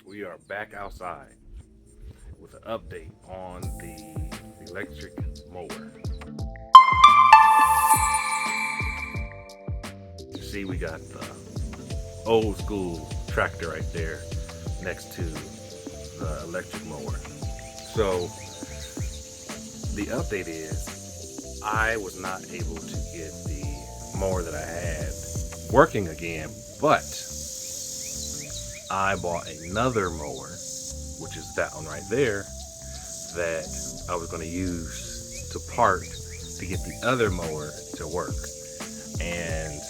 We are back outside with an update on the electric mower. You see, we got the old school tractor right there next to the electric mower. So the update is I was not able to get the mower that I had working again, but I bought another mower, which is that one right there, that I was going to use to part to get the other mower to work. And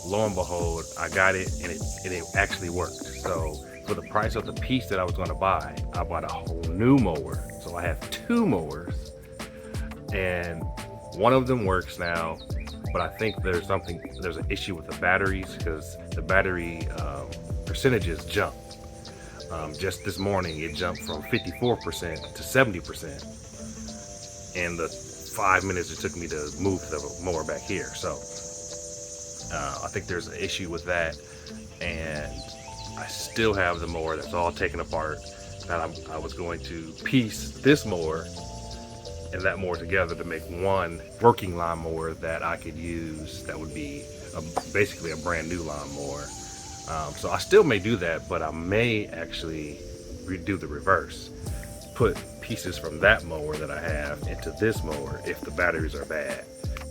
lo and behold, I got it, and it actually worked. So for the price of the piece that I was going to buy, I bought a whole new mower. So I have two mowers, and one of them works now, but I think there's an issue with the batteries, because the battery percentages jump. Just this morning, it jumped from 54% to 70% in the 5 minutes it took me to move the mower back here. So I think there's an issue with that, and I still have the mower that's all taken apart. That I was going to piece this mower and that mower together to make one working lawnmower that I could use. That would be basically a brand new lawnmower. So I still may do that, but I may actually do the reverse. Put pieces from that mower that I have into this mower if the batteries are bad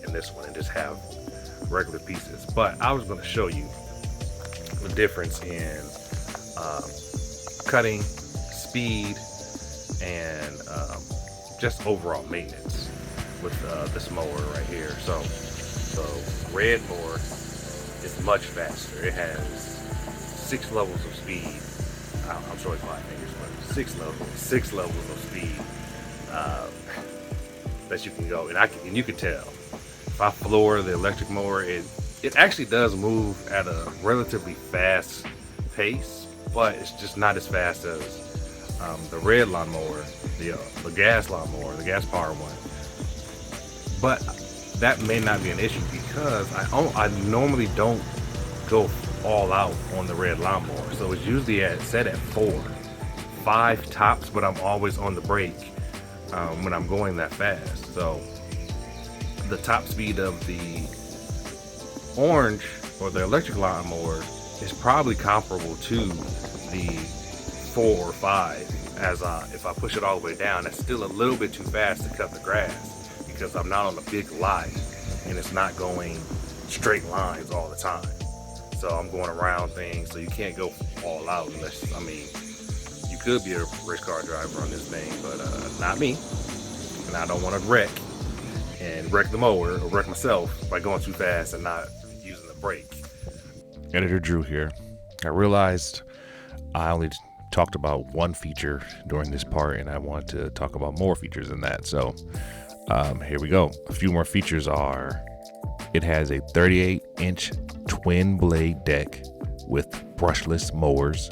in this one, and just have regular pieces. But I was going to show you the difference in cutting, speed, and just overall maintenance with this mower right here. So the red mower is much faster. It has 6 levels of speed. I'm showing 5 fingers, but 6 levels of speed that you can go. And you can tell if I floor the electric mower, it actually does move at a relatively fast pace, but it's just not as fast as the red lawnmower, the gas lawnmower, the gas power one. But that may not be an issue, because I normally don't go all out on the red lawnmower, so it's usually set at 4-5 tops, but I'm always on the brake when I'm going that fast. So the top speed of the orange or the electric lawnmower is probably comparable to the 4 or 5. As if I push it all the way down, that's still a little bit too fast to cut the grass, because I'm not on a big lot and it's not going straight lines all the time. So I'm going around things, so you can't go all out unless, you could be a race car driver on this thing, but not me. And I don't want to wreck the mower or wreck myself by going too fast and not using the brake. Editor Drew here. I realized I only talked about one feature during this part, and I want to talk about more features than that. So here we go. A few more features are: it has a 38-inch twin blade deck with brushless mowers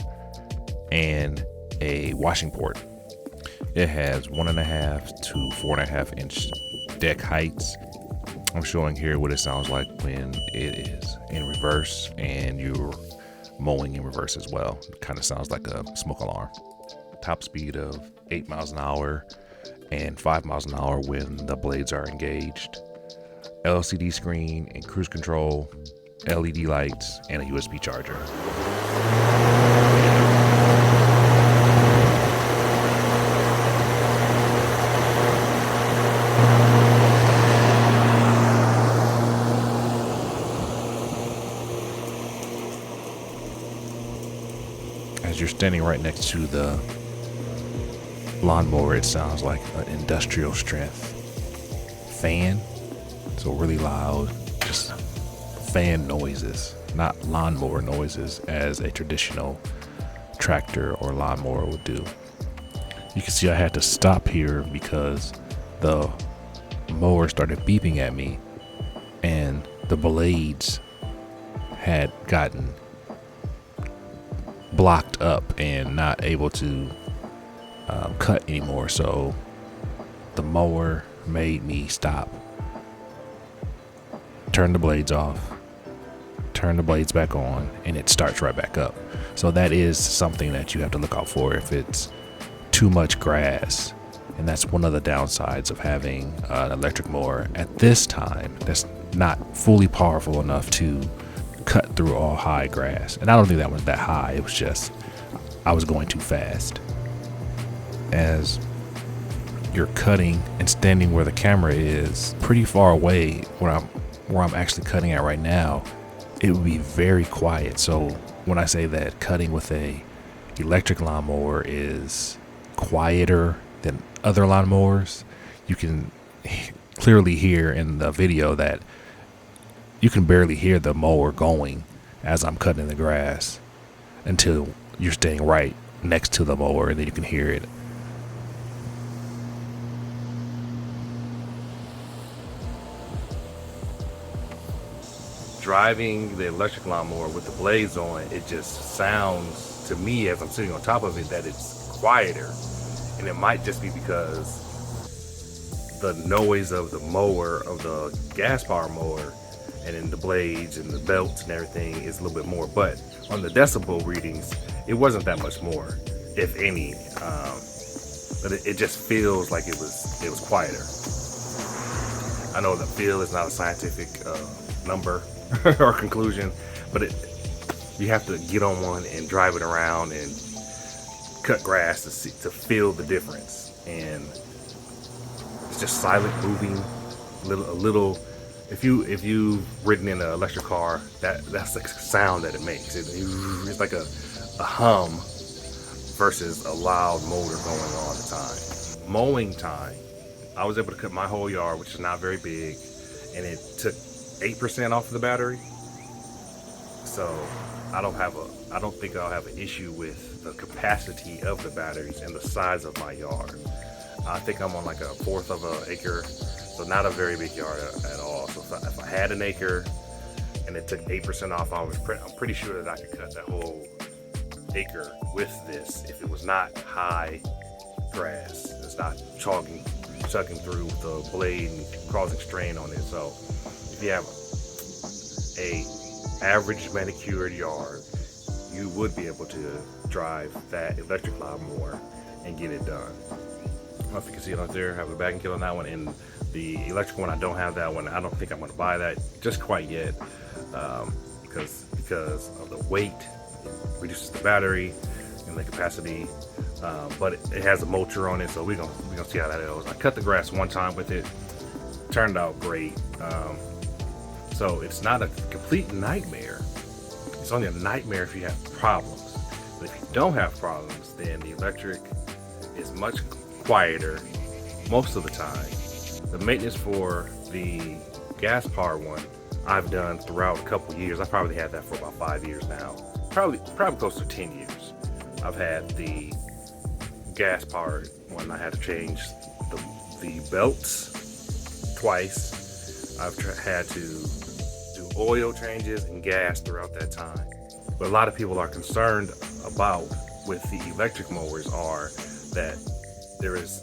and a washing port. It has 1.5 to 4.5 inch deck heights. I'm showing here what it sounds like when it is in reverse and you're mowing in reverse as well. It kind of sounds like a smoke alarm. Top speed of 8 miles an hour and 5 miles an hour when the blades are engaged. LCD screen and cruise control, LED lights, and a USB charger. As you're standing right next to the lawnmower, it sounds like an industrial strength fan. So really loud, just fan noises, not lawnmower noises as a traditional tractor or lawnmower would do. You can see I had to stop here because the mower started beeping at me and the blades had gotten blocked up and not able to cut anymore. So the mower made me stop, turn the blades off, turn the blades back on, and it starts right back up. So that is something that you have to look out for if it's too much grass. And that's one of the downsides of having an electric mower at this time that's not fully powerful enough to cut through all high grass. And I don't think that was that high. It was just I was going too fast. As you're cutting and standing where the camera is pretty far away where I'm actually cutting at right now, it would be very quiet. So when I say that cutting with a electric lawnmower is quieter than other lawnmowers, you can clearly hear in the video that you can barely hear the mower going as I'm cutting the grass until you're staying right next to the mower, and then you can hear it. Driving the electric lawnmower with the blades on, it just sounds to me as I'm sitting on top of it that it's quieter. And it might just be because the noise of the mower, of the gas power mower, and then the blades and the belts and everything is a little bit more. But on the decibel readings, it wasn't that much more, if any. But it just feels like it was quieter. I know the feel is not a scientific number or conclusion, but you have to get on one and drive it around and cut grass to feel the difference. And it's just silent moving, a little. If you've ridden in an electric car, that's the sound that it makes. It's like a hum versus a loud motor going all the time. Mowing time, I was able to cut my whole yard, which is not very big, and it took 8% off of the battery. So I don't think I'll have an issue with the capacity of the batteries and the size of my yard. I think I'm on like 1/4 of an acre, so not a very big yard at all. So if I had an acre and it took 8% off, I'm pretty sure that I could cut that whole acre with this if it was not high grass. It's not chugging through with the blade and causing strain on it. So if you have a average manicured yard, you would be able to drive that electric lawnmower and get it done. I don't know if you can see it up there. I have a backing kit on that one, and the electric one, I don't have that one. I don't think I'm going to buy that just quite yet, because of the weight. It reduces the battery and the capacity, but it has a mulcher on it, so we're gonna see how that goes. I cut the grass one time with it, turned out great. So it's not a complete nightmare. It's only a nightmare if you have problems. But if you don't have problems, then the electric is much quieter most of the time. The maintenance for the gas power one I've done throughout a couple years. I probably had that for about 5 years now. Probably close to 10 years. I've had the gas powered one. I had to change the belts twice. I've had to do oil changes and gas throughout that time. But a lot of people are concerned about with the electric mowers are that there is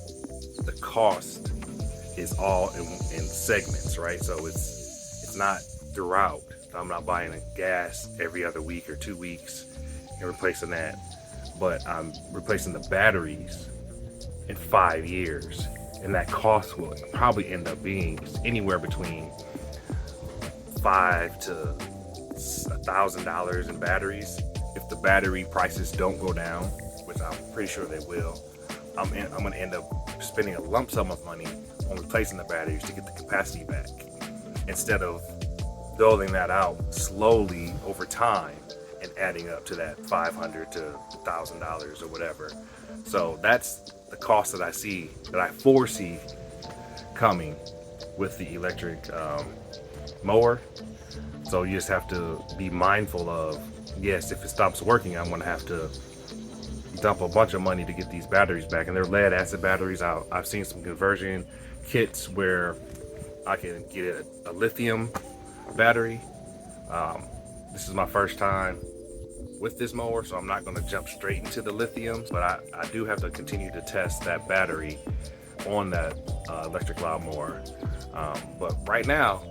the cost is all in segments, right? So it's not throughout. I'm not buying a gas every other week or 2 weeks and replacing that, but I'm replacing the batteries in 5 years, and that cost will probably end up being anywhere between $500 to $1,000 in batteries if the battery prices don't go down, which I'm pretty sure they will. I'm going to end up spending a lump sum of money on replacing the batteries to get the capacity back, instead of building that out slowly over time and adding up to that $500 to $1,000 or whatever. So that's the cost that I foresee coming with the electric mower. So you just have to be mindful of, yes, if it stops working, I'm going to have to dump a bunch of money to get these batteries back. And they're lead acid batteries. I've seen some conversion kits where I can get a lithium battery. This is my first time with this mower, so I'm not going to jump straight into the lithium, but I do have to continue to test that battery on that electric lawnmower. But right now,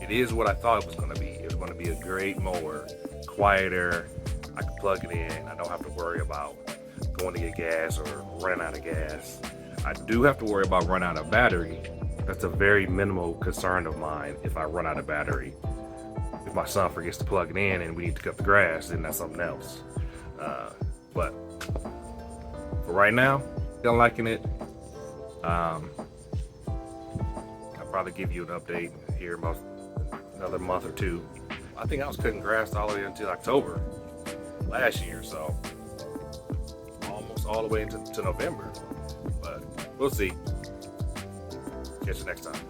it is what I thought it was going to be. It going to be a great mower, quieter. I can plug it in. I don't have to worry about going to get gas or running out of gas. I do have to worry about running out of battery. That's a very minimal concern of mine. If I run out of battery, if my son forgets to plug it in and we need to cut the grass, then that's something else. But for right now, still liking it. I'll probably give you an update here about another month or two. I think I was cutting grass all the way until October last year, so almost all the way into November. But we'll see. Catch you next time.